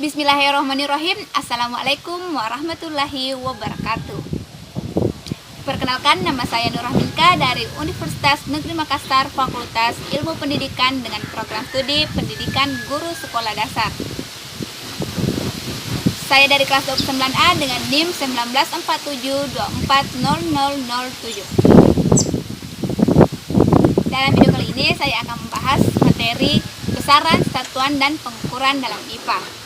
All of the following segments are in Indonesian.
Bismillahirrahmanirrahim. Assalamualaikum warahmatullahi wabarakatuh. Perkenalkan, nama saya Nurahminka dari Universitas Negeri Makassar, Fakultas Ilmu Pendidikan dengan program studi Pendidikan Guru Sekolah Dasar. Saya dari kelas 29A dengan NIM 1947240007. Dalam video kali ini saya akan membahas materi besaran, satuan, dan pengukuran dalam IPA.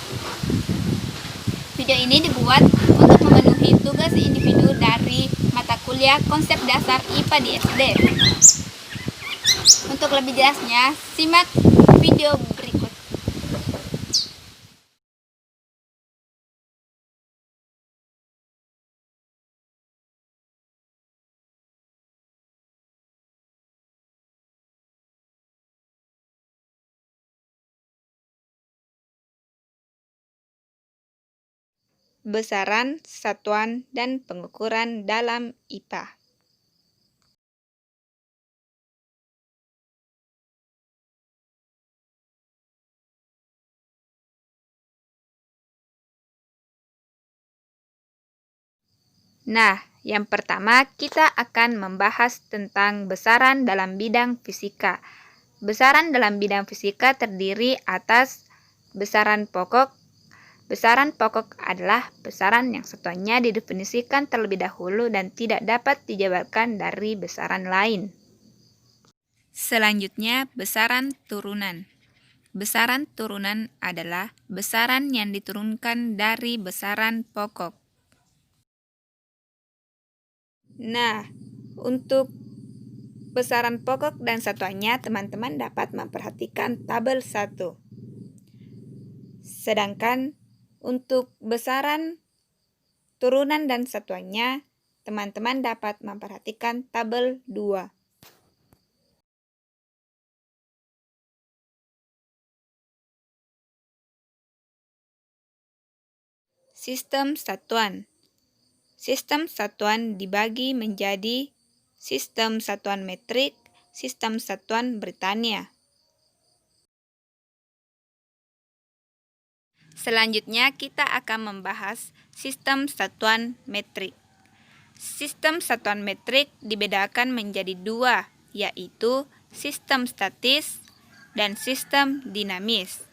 Video ini dibuat untuk memenuhi tugas individu dari mata kuliah konsep dasar IPA di SD. Untuk lebih jelasnya, simak video berikut. Besaran, satuan, dan pengukuran dalam IPA. Nah, yang pertama kita akan membahas tentang besaran dalam bidang fisika. Besaran dalam bidang fisika terdiri atas besaran pokok. Besaran pokok adalah besaran yang satuannya didefinisikan terlebih dahulu dan tidak dapat dijabarkan dari besaran lain. Selanjutnya, besaran turunan. Besaran turunan adalah besaran yang diturunkan dari besaran pokok. Nah, untuk besaran pokok dan satuannya, teman-teman dapat memperhatikan tabel 1. Sedangkan untuk besaran turunan dan satuannya, teman-teman dapat memperhatikan tabel 2. Sistem satuan. Sistem satuan dibagi menjadi sistem satuan metrik, sistem satuan Britania. Selanjutnya kita akan membahas sistem satuan metrik. Sistem satuan metrik dibedakan menjadi 2, yaitu sistem statis dan sistem dinamis.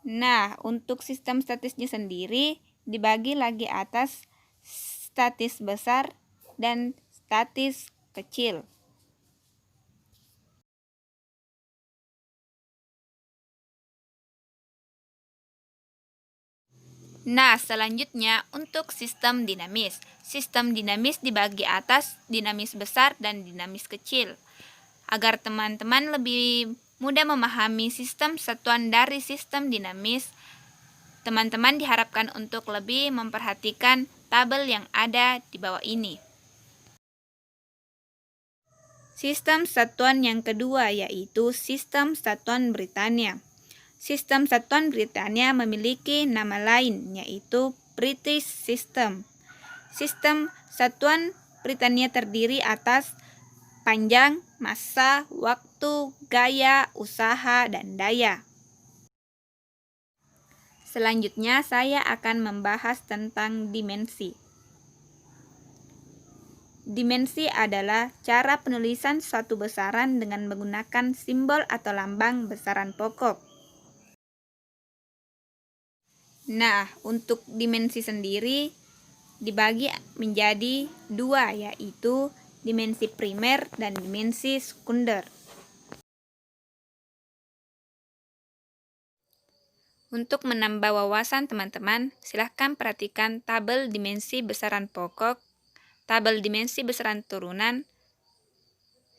Nah, untuk sistem statisnya sendiri dibagi lagi atas statis besar dan statis kecil. Nah, selanjutnya untuk sistem dinamis. Sistem dinamis dibagi atas dinamis besar dan dinamis kecil. Agar teman-teman lebih mudah memahami sistem satuan dari sistem dinamis, teman-teman diharapkan untuk lebih memperhatikan tabel yang ada di bawah ini. Sistem satuan yang kedua yaitu sistem satuan Britania. Sistem satuan Britania memiliki nama lain yaitu British System. Sistem satuan Britania terdiri atas panjang, massa, waktu, gaya, usaha, dan daya. Selanjutnya saya akan membahas tentang dimensi. Dimensi adalah cara penulisan suatu besaran dengan menggunakan simbol atau lambang besaran pokok. Nah, untuk dimensi sendiri dibagi menjadi 2, yaitu dimensi primer dan dimensi sekunder. Untuk menambah wawasan teman-teman, silahkan perhatikan tabel dimensi besaran pokok, tabel dimensi besaran turunan,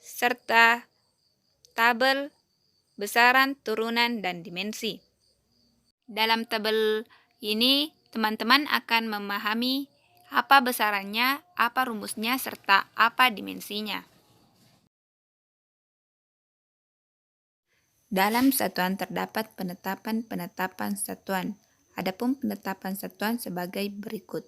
serta tabel besaran turunan dan dimensi. Dalam tabel ini, teman-teman akan memahami apa besarannya, apa rumusnya, serta apa dimensinya. Dalam satuan terdapat penetapan satuan. Adapun penetapan satuan sebagai berikut.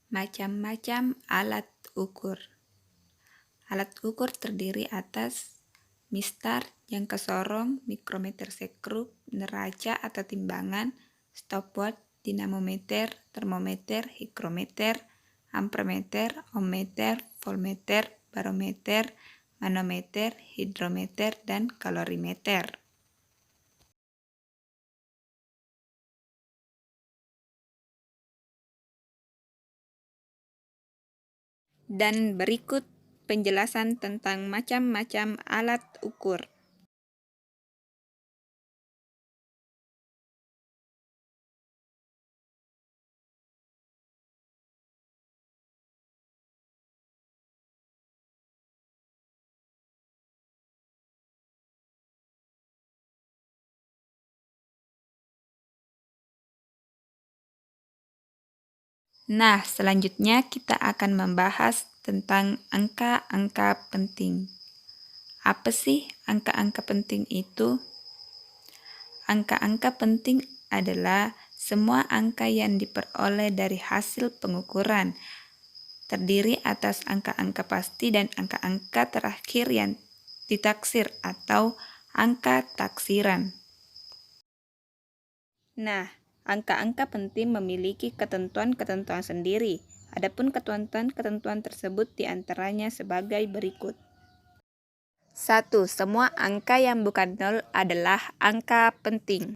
Macam-macam alat ukur. Alat ukur terdiri atas mistar, jangka sorong, mikrometer sekrup, neraca atau timbangan, stopwatch, dinamometer, termometer, higrometer, ampermeter, ohmmeter, voltmeter, barometer, manometer, hidrometer, dan kalorimeter. Dan berikut penjelasan tentang macam-macam alat ukur. Nah, selanjutnya kita akan membahas tentang angka-angka penting. Apa sih angka-angka penting itu? Angka-angka penting adalah semua angka yang diperoleh dari hasil pengukuran, terdiri atas angka-angka pasti dan angka-angka terakhir yang ditaksir atau angka taksiran. Nah, angka-angka penting memiliki ketentuan-ketentuan sendiri. Adapun ketentuan-ketentuan tersebut diantaranya sebagai berikut. 1. Semua angka yang bukan nol adalah angka penting.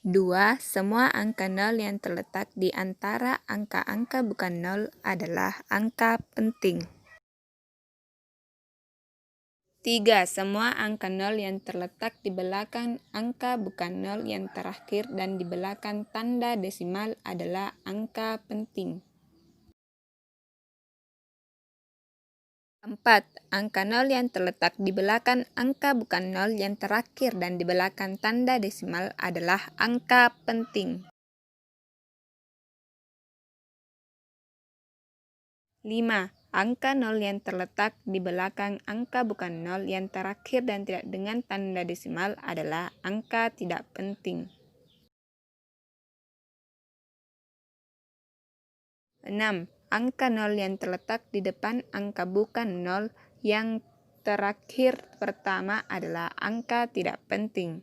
2. Semua angka nol yang terletak di antara angka-angka bukan nol adalah angka penting. 3. Semua angka nol yang terletak di belakang angka bukan nol yang terakhir dan di belakang tanda desimal adalah angka penting. 4. Angka nol yang terletak di belakang angka bukan nol yang terakhir dan di belakang tanda desimal adalah angka penting. 5. Angka nol yang terletak di belakang angka bukan nol yang terakhir dan tidak dengan tanda desimal adalah angka tidak penting. 6. Angka nol yang terletak di depan angka bukan nol yang terakhir pertama adalah angka tidak penting.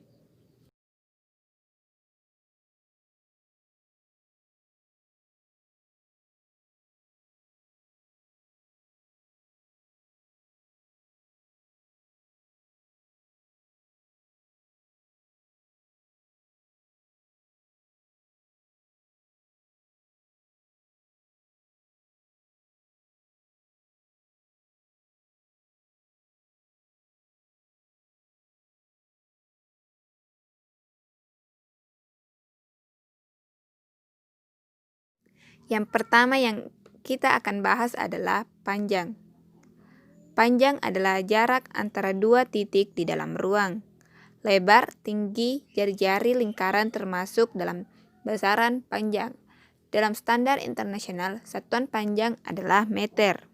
Yang pertama yang kita akan bahas adalah panjang. Panjang adalah jarak antara dua titik di dalam ruang. Lebar, tinggi, jari-jari lingkaran termasuk dalam besaran panjang. Dalam standar internasional, satuan panjang adalah meter.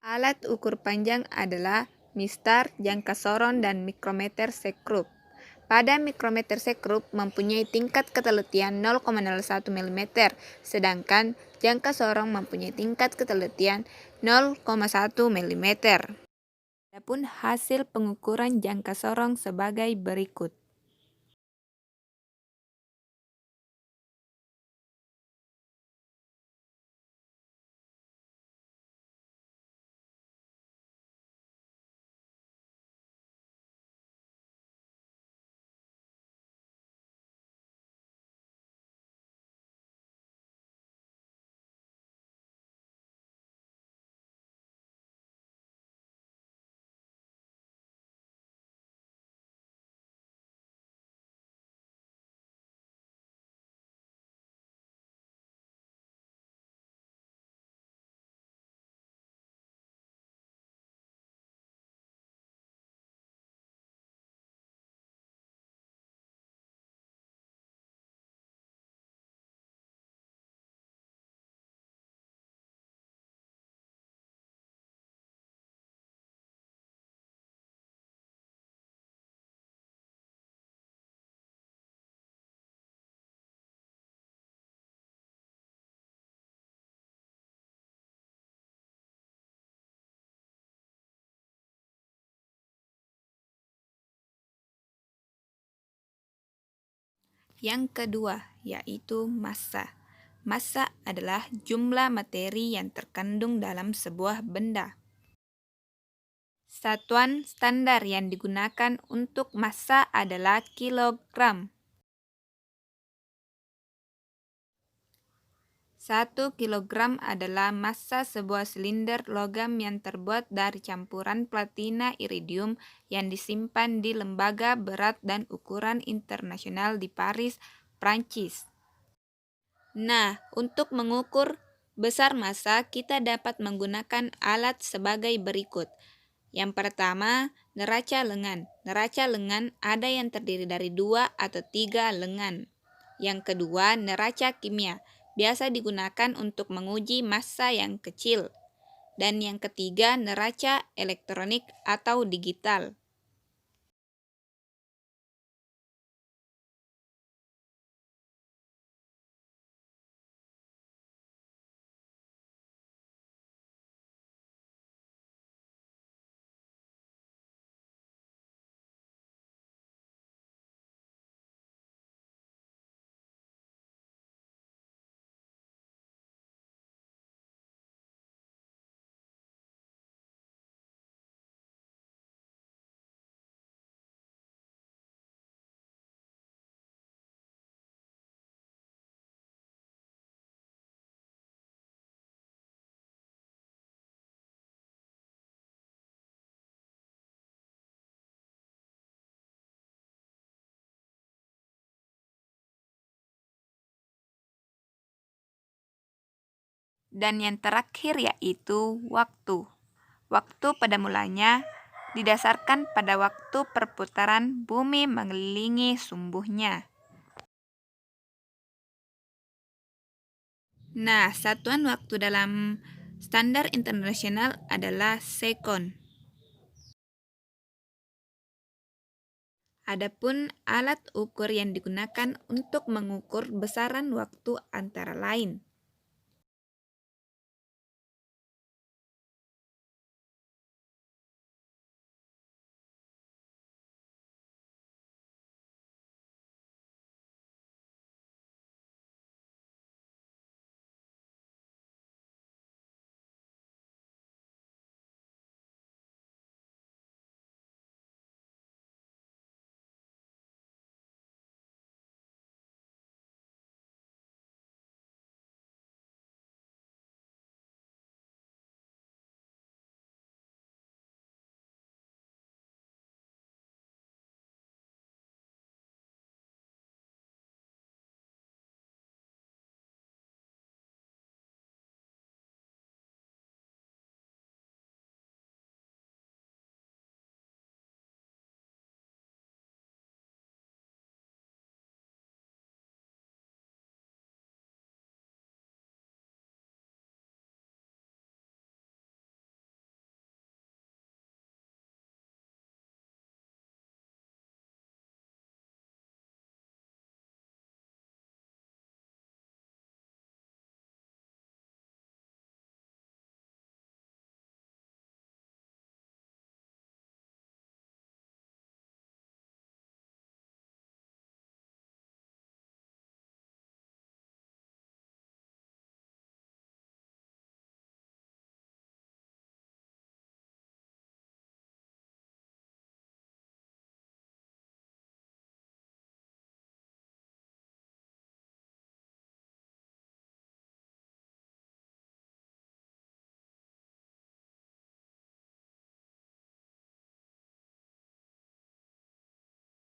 Alat ukur panjang adalah mistar, jangka sorong, dan mikrometer sekrup. Pada mikrometer sekrup mempunyai tingkat ketelitian 0,01 mm, sedangkan jangka sorong mempunyai tingkat ketelitian 0,1 mm. Adapun hasil pengukuran jangka sorong sebagai berikut. Yang kedua, yaitu massa. Massa adalah jumlah materi yang terkandung dalam sebuah benda. Satuan standar yang digunakan untuk massa adalah kilogram. 1 kilogram adalah massa sebuah silinder logam yang terbuat dari campuran platina iridium yang disimpan di Lembaga Berat dan Ukuran Internasional di Paris, Prancis. Nah, untuk mengukur besar massa, kita dapat menggunakan alat sebagai berikut. Yang pertama, neraca lengan. Neraca lengan ada yang terdiri dari 2 atau 3 lengan. Yang kedua, neraca kimia. Biasa digunakan untuk menguji massa yang kecil. Dan yang ketiga, neraca elektronik atau digital. Dan yang terakhir yaitu waktu. Waktu pada mulanya didasarkan pada waktu perputaran bumi mengelilingi sumbunya. Nah, satuan waktu dalam standar internasional adalah sekon. Adapun alat ukur yang digunakan untuk mengukur besaran waktu antara lain